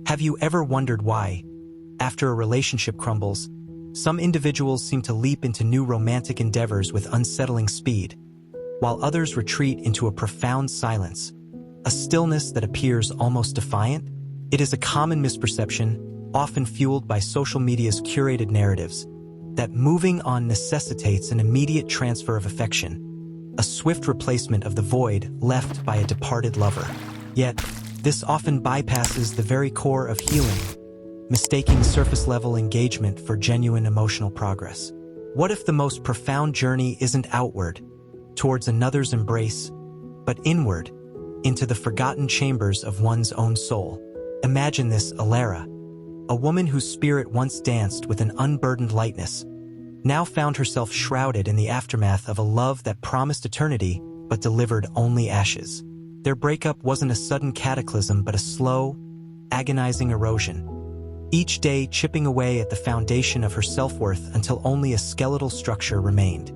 Have you ever wondered why, after a relationship crumbles, some individuals seem to leap into new romantic endeavors with unsettling speed, while others retreat into a profound silence, a stillness that appears almost defiant? It is a common misperception, often fueled by social media's curated narratives, that moving on necessitates an immediate transfer of affection, a swift replacement of the void left by a departed lover. Yet, this often bypasses the very core of healing, mistaking surface-level engagement for genuine emotional progress. What if the most profound journey isn't outward, towards another's embrace, but inward, into the forgotten chambers of one's own soul? Imagine this, Elara, a woman whose spirit once danced with an unburdened lightness, now found herself shrouded in the aftermath of a love that promised eternity but delivered only ashes. Their breakup wasn't a sudden cataclysm but a slow, agonizing erosion, each day chipping away at the foundation of her self-worth until only a skeletal structure remained.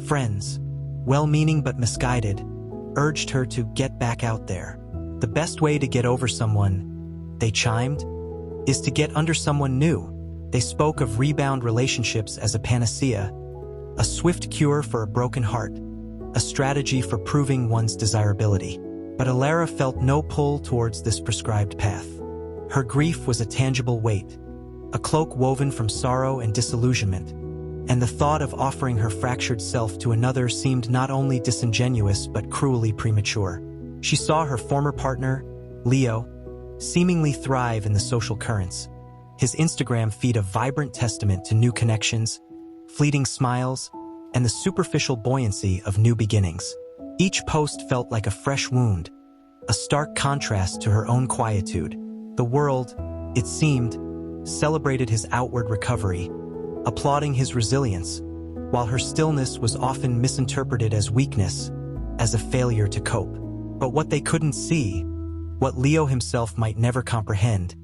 Friends, well-meaning but misguided, urged her to get back out there. The best way to get over someone, they chimed, is to get under someone new. They spoke of rebound relationships as a panacea, a swift cure for a broken heart, a strategy for proving one's desirability. But Elara felt no pull towards this prescribed path. Her grief was a tangible weight, a cloak woven from sorrow and disillusionment, and the thought of offering her fractured self to another seemed not only disingenuous but cruelly premature. She saw her former partner, Leo, seemingly thrive in the social currents, his Instagram feed a vibrant testament to new connections, fleeting smiles, and the superficial buoyancy of new beginnings. Each post felt like a fresh wound, a stark contrast to her own quietude. The world, it seemed, celebrated his outward recovery, applauding his resilience, while her stillness was often misinterpreted as weakness, as a failure to cope. But what they couldn't see, what Leo himself might never comprehend,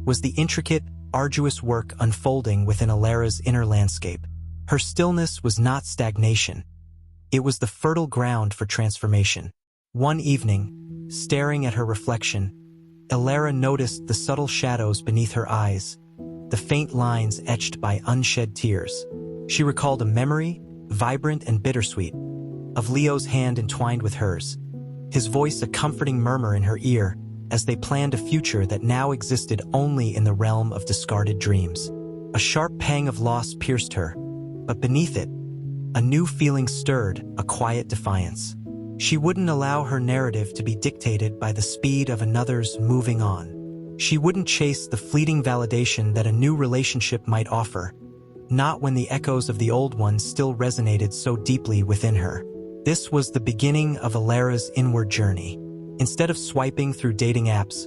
was the intricate, arduous work unfolding within Elara's inner landscape. Her stillness was not stagnation. It was the fertile ground for transformation. One evening, staring at her reflection, Elara noticed the subtle shadows beneath her eyes, the faint lines etched by unshed tears. She recalled a memory, vibrant and bittersweet, of Leo's hand entwined with hers, his voice a comforting murmur in her ear as they planned a future that now existed only in the realm of discarded dreams. A sharp pang of loss pierced her, but beneath it, a new feeling stirred, a quiet defiance. She wouldn't allow her narrative to be dictated by the speed of another's moving on. She wouldn't chase the fleeting validation that a new relationship might offer, not when the echoes of the old one still resonated so deeply within her. This was the beginning of Elara's inward journey. Instead of swiping through dating apps,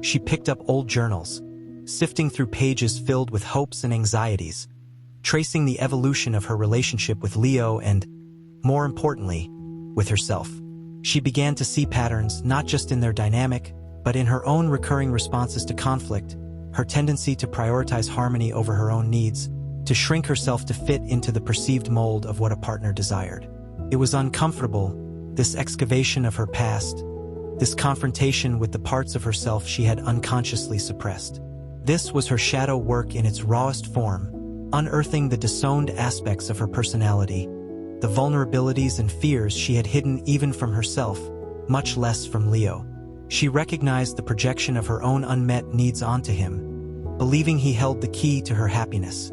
she picked up old journals, sifting through pages filled with hopes and anxieties, tracing the evolution of her relationship with Leo and, more importantly, with herself. She began to see patterns not just in their dynamic, but in her own recurring responses to conflict, her tendency to prioritize harmony over her own needs, to shrink herself to fit into the perceived mold of what a partner desired. It was uncomfortable, this excavation of her past, this confrontation with the parts of herself she had unconsciously suppressed. This was her shadow work in its rawest form, unearthing the disowned aspects of her personality, the vulnerabilities and fears she had hidden even from herself, much less from Leo. She recognized the projection of her own unmet needs onto him, believing he held the key to her happiness,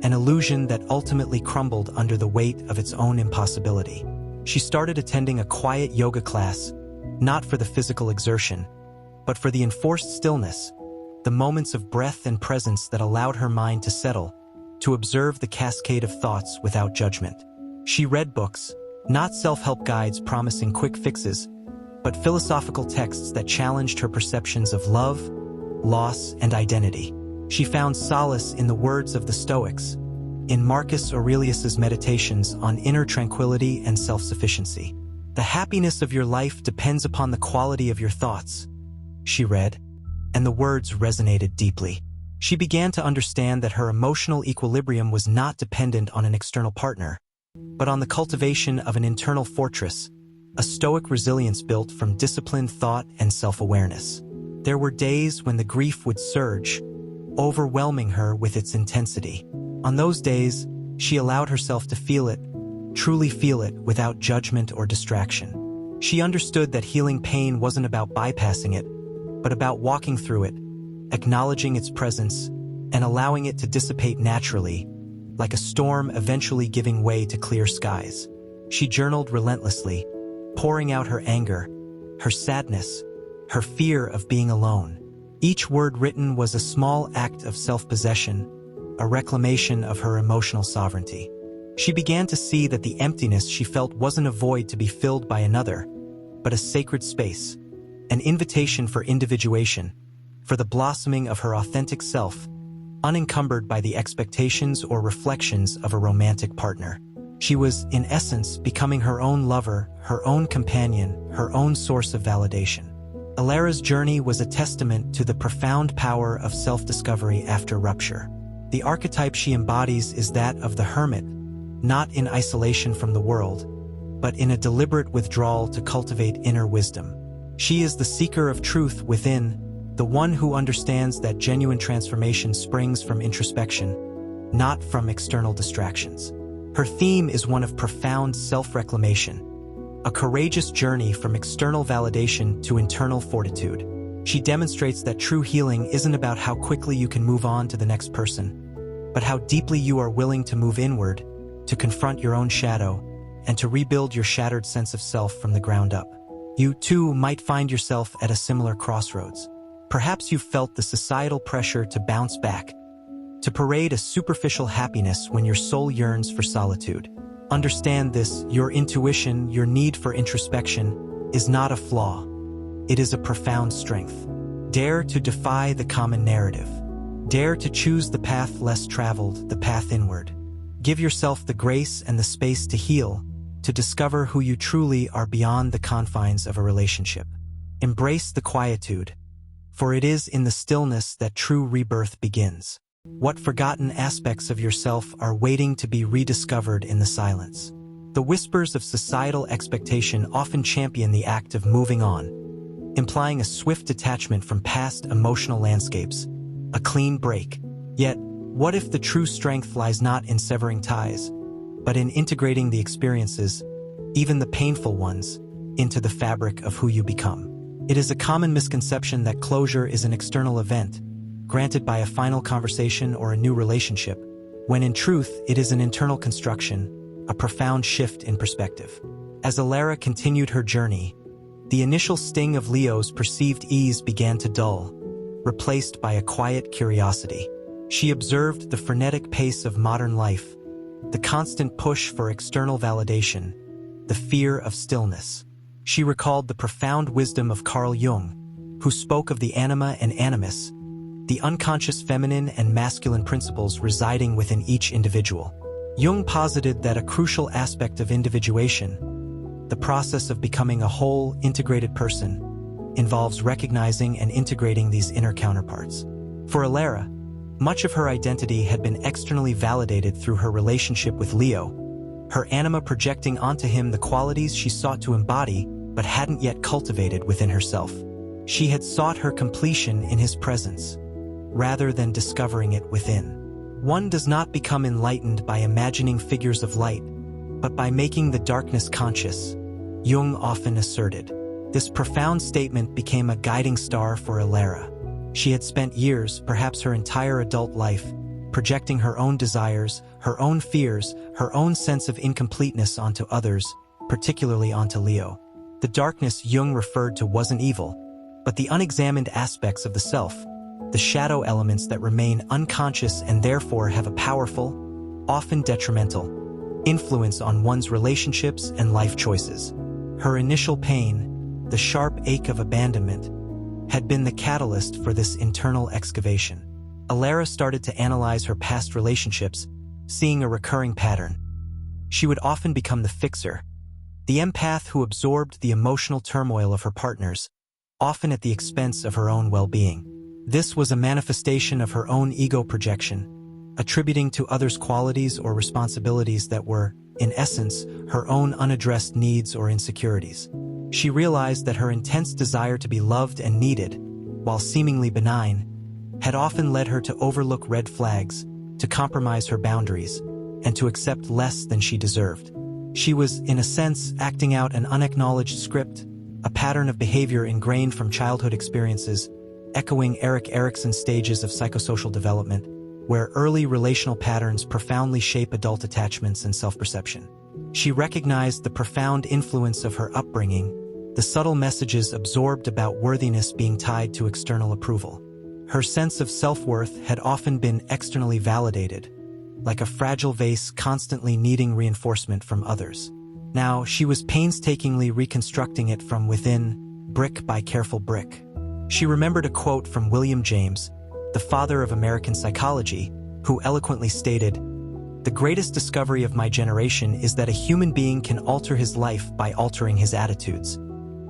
an illusion that ultimately crumbled under the weight of its own impossibility. She started attending a quiet yoga class, not for the physical exertion, but for the enforced stillness, the moments of breath and presence that allowed her mind to settle, to observe the cascade of thoughts without judgment. She read books, not self-help guides promising quick fixes, but philosophical texts that challenged her perceptions of love, loss, and identity. She found solace in the words of the Stoics, in Marcus Aurelius's meditations on inner tranquility and self-sufficiency. The happiness of your life depends upon the quality of your thoughts, she read, and the words resonated deeply. She began to understand that her emotional equilibrium was not dependent on an external partner, but on the cultivation of an internal fortress, a stoic resilience built from disciplined thought and self-awareness. There were days when the grief would surge, overwhelming her with its intensity. On those days, she allowed herself to feel it, truly feel it, without judgment or distraction. She understood that healing pain wasn't about bypassing it, but about walking through it, acknowledging its presence, and allowing it to dissipate naturally, like a storm eventually giving way to clear skies. She journaled relentlessly, pouring out her anger, her sadness, her fear of being alone. Each word written was a small act of self-possession, a reclamation of her emotional sovereignty. She began to see that the emptiness she felt wasn't a void to be filled by another, but a sacred space, an invitation for individuation, for the blossoming of her authentic self, unencumbered by the expectations or reflections of a romantic partner. She was, in essence, becoming her own lover, her own companion, her own source of validation. Elara's journey was a testament to the profound power of self-discovery after rupture. The archetype she embodies is that of the hermit, not in isolation from the world, but in a deliberate withdrawal to cultivate inner wisdom. She is the seeker of truth within, the one who understands that genuine transformation springs from introspection, not from external distractions. Her theme is one of profound self-reclamation, a courageous journey from external validation to internal fortitude. She demonstrates that true healing isn't about how quickly you can move on to the next person, but how deeply you are willing to move inward, to confront your own shadow, and to rebuild your shattered sense of self from the ground up. You, too, might find yourself at a similar crossroads. Perhaps you've felt the societal pressure to bounce back, to parade a superficial happiness when your soul yearns for solitude. Understand this: your intuition, your need for introspection, is not a flaw. It is a profound strength. Dare to defy the common narrative. Dare to choose the path less traveled, the path inward. Give yourself the grace and the space to heal, to discover who you truly are beyond the confines of a relationship. Embrace the quietude, for it is in the stillness that true rebirth begins. What forgotten aspects of yourself are waiting to be rediscovered in the silence? The whispers of societal expectation often champion the act of moving on, implying a swift detachment from past emotional landscapes, a clean break. Yet, what if the true strength lies not in severing ties, but in integrating the experiences, even the painful ones, into the fabric of who you become? It is a common misconception that closure is an external event, granted by a final conversation or a new relationship, when in truth it is an internal construction, a profound shift in perspective. As Elara continued her journey, the initial sting of Leo's perceived ease began to dull, replaced by a quiet curiosity. She observed the frenetic pace of modern life, the constant push for external validation, the fear of stillness. She recalled the profound wisdom of Carl Jung, who spoke of the anima and animus, the unconscious feminine and masculine principles residing within each individual. Jung posited that a crucial aspect of individuation, the process of becoming a whole, integrated person, involves recognizing and integrating these inner counterparts. For Elara, much of her identity had been externally validated through her relationship with Leo, her anima projecting onto him the qualities she sought to embody but hadn't yet cultivated within herself. She had sought her completion in his presence, rather than discovering it within. One does not become enlightened by imagining figures of light, but by making the darkness conscious, Jung often asserted. This profound statement became a guiding star for Elara. She had spent years, perhaps her entire adult life, projecting her own desires, her own fears, her own sense of incompleteness onto others, particularly onto Leo. The darkness Jung referred to wasn't evil, but the unexamined aspects of the self, the shadow elements that remain unconscious and therefore have a powerful, often detrimental, influence on one's relationships and life choices. Her initial pain, the sharp ache of abandonment, had been the catalyst for this internal excavation. Elara started to analyze her past relationships, seeing a recurring pattern. She would often become the fixer, the empath who absorbed the emotional turmoil of her partners, often at the expense of her own well-being. This was a manifestation of her own ego projection, attributing to others qualities or responsibilities that were, in essence, her own unaddressed needs or insecurities. She realized that her intense desire to be loved and needed, while seemingly benign, had often led her to overlook red flags, to compromise her boundaries, and to accept less than she deserved. She was, in a sense, acting out an unacknowledged script, a pattern of behavior ingrained from childhood experiences, echoing Erik Erikson's stages of psychosocial development, where early relational patterns profoundly shape adult attachments and self-perception. She recognized the profound influence of her upbringing, the subtle messages absorbed about worthiness being tied to external approval. Her sense of self-worth had often been externally validated, like a fragile vase constantly needing reinforcement from others. Now, she was painstakingly reconstructing it from within, brick by careful brick. She remembered a quote from William James, the father of American psychology, who eloquently stated, "The greatest discovery of my generation is that a human being can alter his life by altering his attitudes."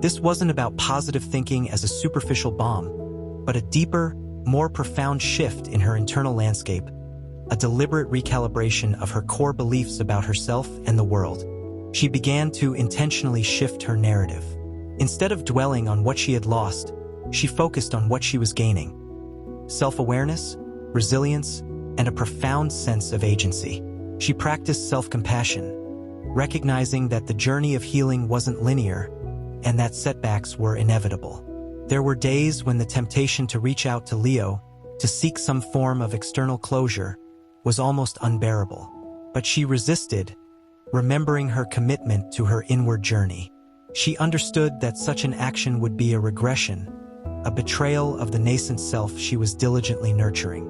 This wasn't about positive thinking as a superficial balm, but a deeper, more profound shift in her internal landscape, a deliberate recalibration of her core beliefs about herself and the world. She began to intentionally shift her narrative. Instead of dwelling on what she had lost, she focused on what she was gaining: self-awareness, resilience, and a profound sense of agency. She practiced self-compassion, recognizing that the journey of healing wasn't linear and that setbacks were inevitable. There were days when the temptation to reach out to Leo, to seek some form of external closure, was almost unbearable. But she resisted, remembering her commitment to her inward journey. She understood that such an action would be a regression, a betrayal of the nascent self she was diligently nurturing.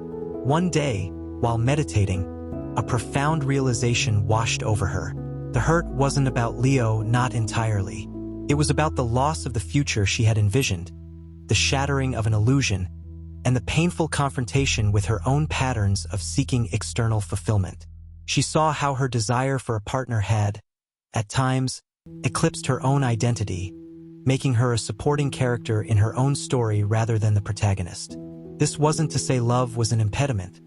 One day, while meditating, a profound realization washed over her. The hurt wasn't about Leo, not entirely. It was about the loss of the future she had envisioned, the shattering of an illusion, and the painful confrontation with her own patterns of seeking external fulfillment. She saw how her desire for a partner had, at times, eclipsed her own identity, making her a supporting character in her own story rather than the protagonist. This wasn't to say love was an impediment,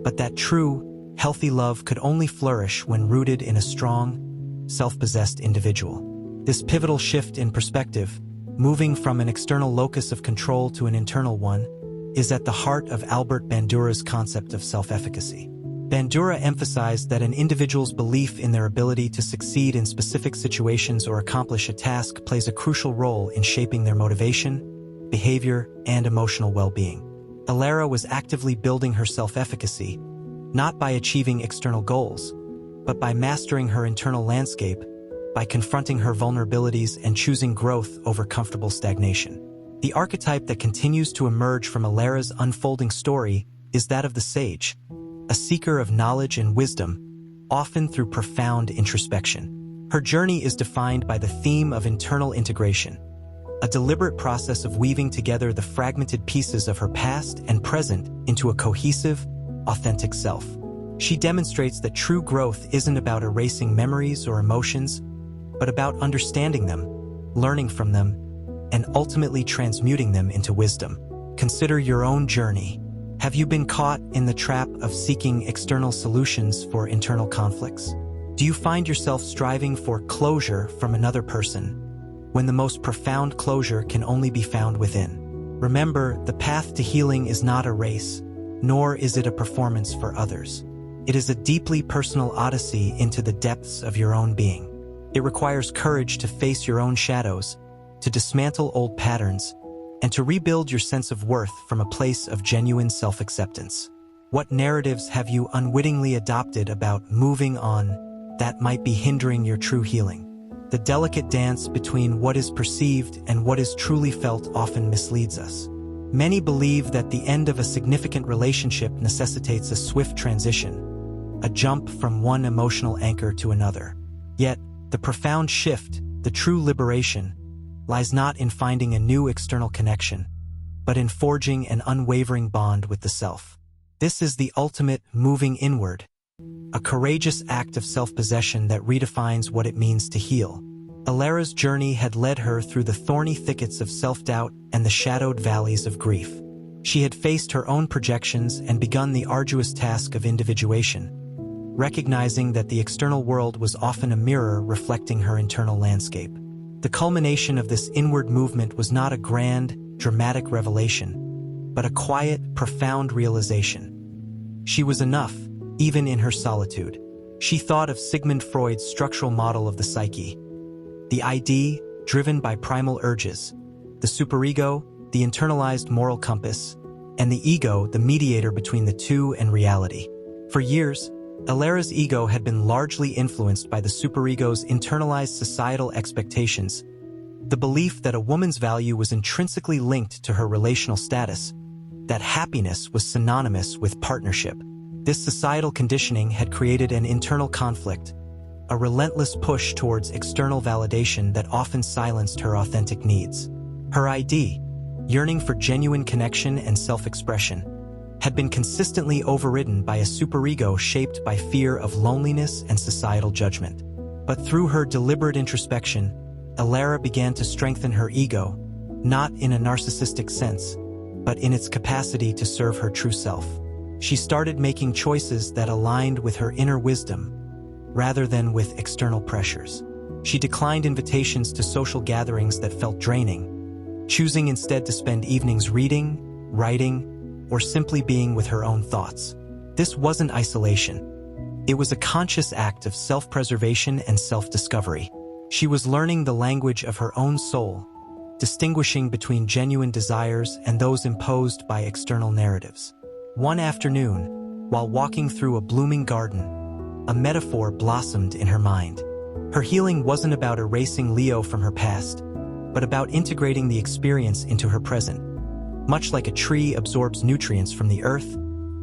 but that true, healthy love could only flourish when rooted in a strong, self-possessed individual. This pivotal shift in perspective, moving from an external locus of control to an internal one, is at the heart of Albert Bandura's concept of self-efficacy. Bandura emphasized that an individual's belief in their ability to succeed in specific situations or accomplish a task plays a crucial role in shaping their motivation, behavior, and emotional well-being. Elara was actively building her self-efficacy, not by achieving external goals, but by mastering her internal landscape, by confronting her vulnerabilities and choosing growth over comfortable stagnation. The archetype that continues to emerge from Elara's unfolding story is that of the sage, a seeker of knowledge and wisdom, often through profound introspection. Her journey is defined by the theme of internal integration, a deliberate process of weaving together the fragmented pieces of her past and present into a cohesive, authentic self. She demonstrates that true growth isn't about erasing memories or emotions, but about understanding them, learning from them, and ultimately transmuting them into wisdom. Consider your own journey. Have you been caught in the trap of seeking external solutions for internal conflicts? Do you find yourself striving for closure from another person, when the most profound closure can only be found within? Remember, the path to healing is not a race, nor is it a performance for others. It is a deeply personal odyssey into the depths of your own being. It requires courage to face your own shadows, to dismantle old patterns, and to rebuild your sense of worth from a place of genuine self-acceptance. What narratives have you unwittingly adopted about moving on that might be hindering your true healing? The delicate dance between what is perceived and what is truly felt often misleads us. Many believe that the end of a significant relationship necessitates a swift transition, a jump from one emotional anchor to another. Yet, the profound shift, the true liberation, lies not in finding a new external connection, but in forging an unwavering bond with the self. This is the ultimate moving inward, a courageous act of self-possession that redefines what it means to heal. Elara's journey had led her through the thorny thickets of self-doubt and the shadowed valleys of grief. She had faced her own projections and begun the arduous task of individuation, recognizing that the external world was often a mirror reflecting her internal landscape. The culmination of this inward movement was not a grand, dramatic revelation, but a quiet, profound realization. She was enough, even in her solitude. She thought of Sigmund Freud's structural model of the psyche. The ID, driven by primal urges, the superego, the internalized moral compass, and the ego, the mediator between the two and reality. For years, Elara's ego had been largely influenced by the superego's internalized societal expectations, the belief that a woman's value was intrinsically linked to her relational status, that happiness was synonymous with partnership. This societal conditioning had created an internal conflict, a relentless push towards external validation that often silenced her authentic needs. Her ID, yearning for genuine connection and self-expression, had been consistently overridden by a superego shaped by fear of loneliness and societal judgment. But through her deliberate introspection, Elara began to strengthen her ego, not in a narcissistic sense, but in its capacity to serve her true self. She started making choices that aligned with her inner wisdom, rather than with external pressures. She declined invitations to social gatherings that felt draining, choosing instead to spend evenings reading, writing, or simply being with her own thoughts. This wasn't isolation. It was a conscious act of self-preservation and self-discovery. She was learning the language of her own soul, distinguishing between genuine desires and those imposed by external narratives. One afternoon, while walking through a blooming garden, a metaphor blossomed in her mind. Her healing wasn't about erasing Leo from her past, but about integrating the experience into her present. Much like a tree absorbs nutrients from the earth,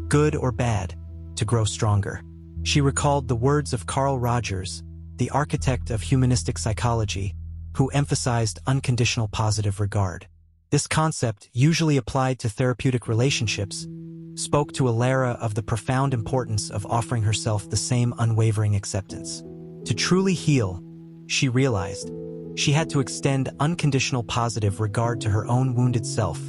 good or bad, to grow stronger. She recalled the words of Carl Rogers, the architect of humanistic psychology, who emphasized unconditional positive regard. This concept, usually applied to therapeutic relationships, spoke to Elara of the profound importance of offering herself the same unwavering acceptance. To truly heal, she realized, she had to extend unconditional positive regard to her own wounded self,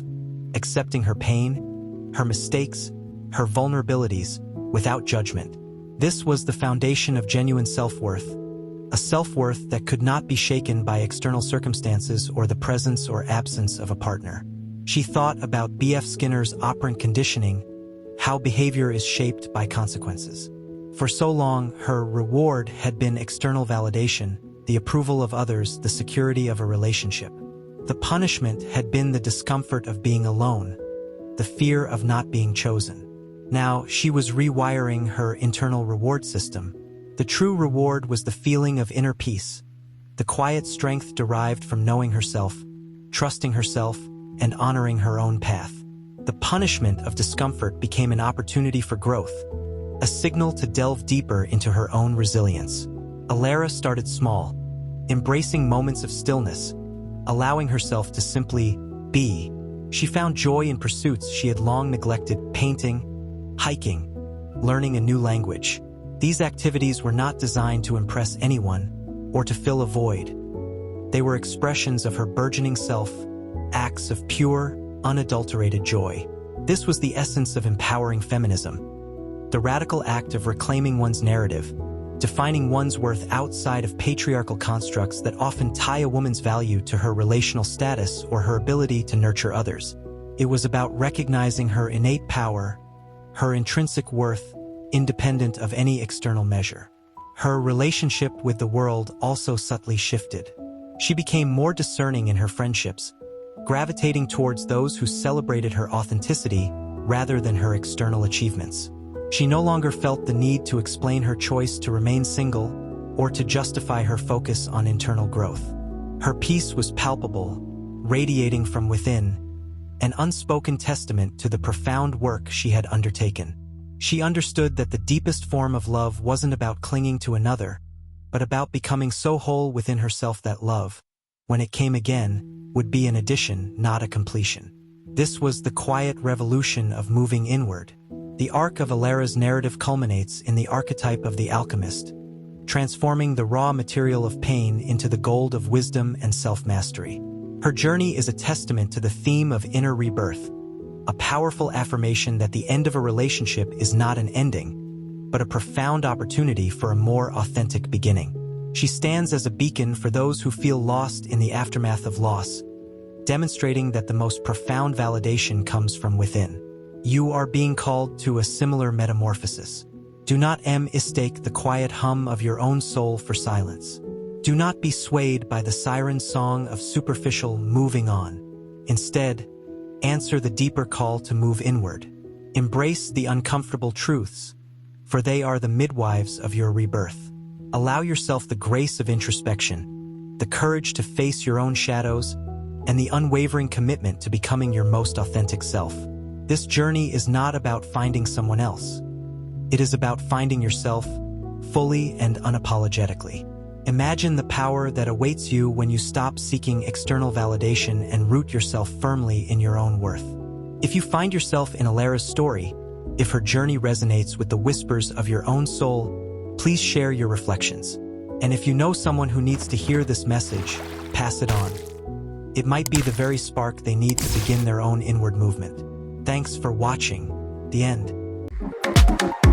accepting her pain, her mistakes, her vulnerabilities, without judgment. This was the foundation of genuine self-worth, a self-worth that could not be shaken by external circumstances or the presence or absence of a partner. She thought about B.F. Skinner's operant conditioning, how behavior is shaped by consequences. For so long, her reward had been external validation, the approval of others, the security of a relationship. The punishment had been the discomfort of being alone, the fear of not being chosen. Now, she was rewiring her internal reward system. The true reward was the feeling of inner peace, the quiet strength derived from knowing herself, trusting herself, and honoring her own path. The punishment of discomfort became an opportunity for growth, a signal to delve deeper into her own resilience. Elara started small, embracing moments of stillness, allowing herself to simply be. She found joy in pursuits she had long neglected: painting, hiking, learning a new language. These activities were not designed to impress anyone or to fill a void. They were expressions of her burgeoning self, acts of pure, unadulterated joy. This was the essence of empowering feminism, the radical act of reclaiming one's narrative, defining one's worth outside of patriarchal constructs that often tie a woman's value to her relational status or her ability to nurture others. It was about recognizing her innate power, her intrinsic worth, independent of any external measure. Her relationship with the world also subtly shifted. She became more discerning in her friendships, gravitating towards those who celebrated her authenticity rather than her external achievements. She no longer felt the need to explain her choice to remain single or to justify her focus on internal growth. Her peace was palpable, radiating from within, an unspoken testament to the profound work she had undertaken. She understood that the deepest form of love wasn't about clinging to another, but about becoming so whole within herself that love, when it came again, would be an addition, not a completion. This was the quiet revolution of moving inward. The arc of Elara's narrative culminates in the archetype of the alchemist, transforming the raw material of pain into the gold of wisdom and self-mastery. Her journey is a testament to the theme of inner rebirth, a powerful affirmation that the end of a relationship is not an ending, but a profound opportunity for a more authentic beginning. She stands as a beacon for those who feel lost in the aftermath of loss, demonstrating that the most profound validation comes from within. You are being called to a similar metamorphosis. Do not mistake the quiet hum of your own soul for silence. Do not be swayed by the siren song of superficial moving on. Instead, answer the deeper call to move inward. Embrace the uncomfortable truths, for they are the midwives of your rebirth. Allow yourself the grace of introspection, the courage to face your own shadows, and the unwavering commitment to becoming your most authentic self. This journey is not about finding someone else. It is about finding yourself fully and unapologetically. Imagine the power that awaits you when you stop seeking external validation and root yourself firmly in your own worth. If you find yourself in Elara's story, if her journey resonates with the whispers of your own soul, please share your reflections. And if you know someone who needs to hear this message, pass it on. It might be the very spark they need to begin their own inward movement. Thanks for watching. The end.